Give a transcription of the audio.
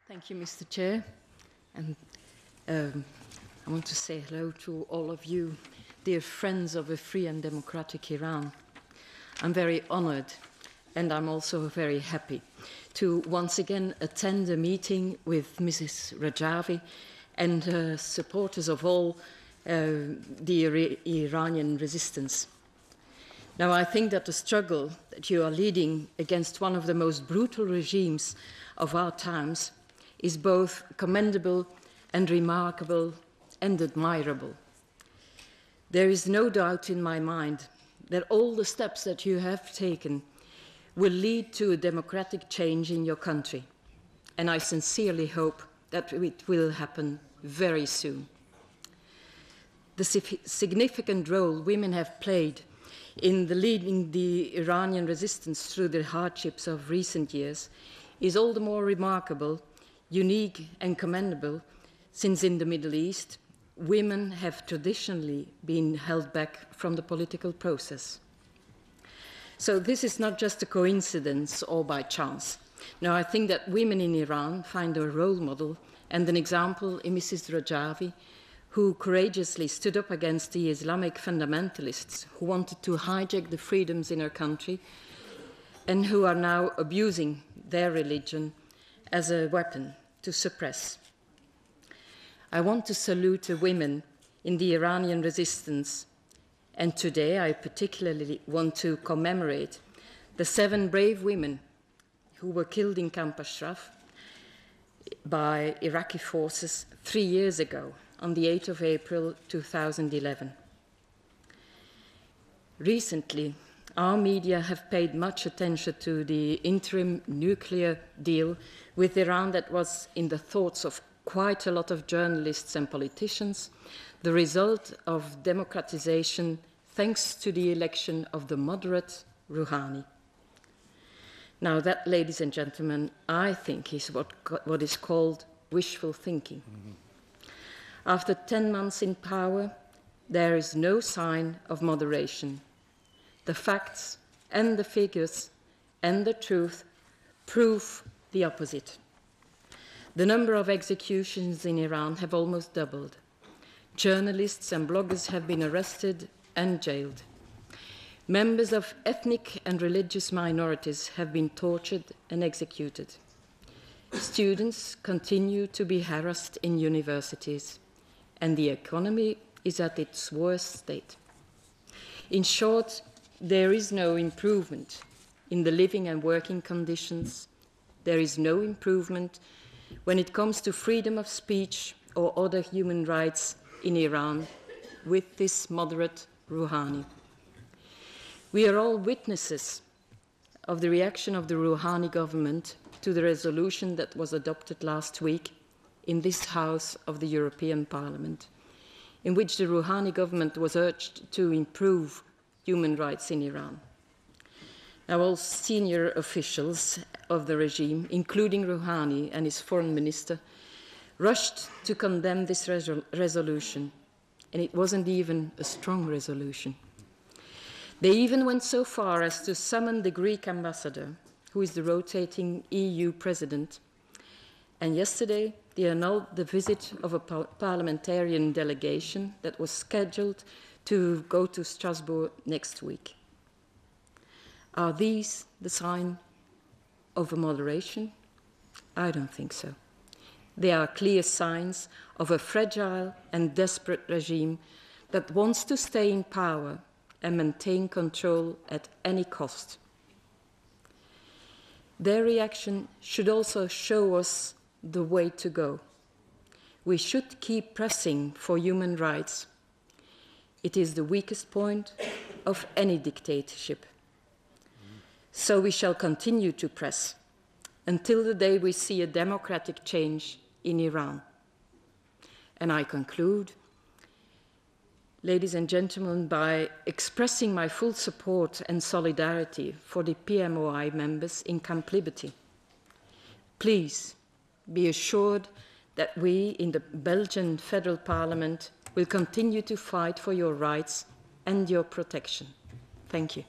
Thank you, Mr. Chair. And I want to say hello to all of you, dear friends of a free and democratic Iran. I'm very honored, and I'm also very happy to once again attend a meeting with Mrs. Rajavi and supporters of all the Iranian resistance. Now, I think that the struggle that you are leading against one of the most brutal regimes of our times is both commendable and remarkable and admirable. There is no doubt in my mind that all the steps that you have taken will lead to a democratic change in your country, and I sincerely hope that it will happen very soon. The significant role women have played in leading the Iranian resistance through the hardships of recent years is all the more remarkable, unique and commendable, since in the Middle East, women have traditionally been held back from the political process. So this is not just a coincidence or by chance. No, I think that women in Iran find a role model and an example in Mrs. Rajavi, who courageously stood up against the Islamic fundamentalists who wanted to hijack the freedoms in her country and who are now abusing their religion as a weapon to suppress. I want to salute the women in the Iranian resistance, and today I particularly want to commemorate the 7 brave women who were killed in Camp Ashraf by Iraqi forces 3 years ago, on the 8th of April 2011. Recently, our media have paid much attention to the interim nuclear deal with Iran that was in the thoughts of quite a lot of journalists and politicians, the result of democratization thanks to the election of the moderate Rouhani. Now that, ladies and gentlemen, I think is what is called wishful thinking. After 10 months in power, there is no sign of moderation. The facts and the figures and the truth prove the opposite. The number of executions in Iran have almost doubled. Journalists and bloggers have been arrested and jailed. Members of ethnic and religious minorities have been tortured and executed. Students continue to be harassed in universities, and the economy is at its worst state. In short, there is no improvement in the living and working conditions. There is no improvement when it comes to freedom of speech or other human rights in Iran with this moderate Rouhani. We are all witnesses of the reaction of the Rouhani government to the resolution that was adopted last week in this House of the European Parliament, in which the Rouhani government was urged to improve human rights in Iran. Now, all senior officials of the regime, including Rouhani and his foreign minister, rushed to condemn this resolution, and it wasn't even a strong resolution. They even went so far as to summon the Greek ambassador, who is the rotating EU president, and yesterday they annulled the visit of a parliamentarian delegation that was scheduled to go to Strasbourg next week. Are these the sign of a moderation? I don't think so. They are clear signs of a fragile and desperate regime that wants to stay in power and maintain control at any cost. Their reaction should also show us the way to go. We should keep pressing for human rights. It is the weakest point of any dictatorship. So we shall continue to press until the day we see a democratic change in Iran. And I conclude, ladies and gentlemen, by expressing my full support and solidarity for the PMOI members in Camp Liberty. Please be assured that we in the Belgian Federal Parliament will continue to fight for your rights and your protection. Thank you.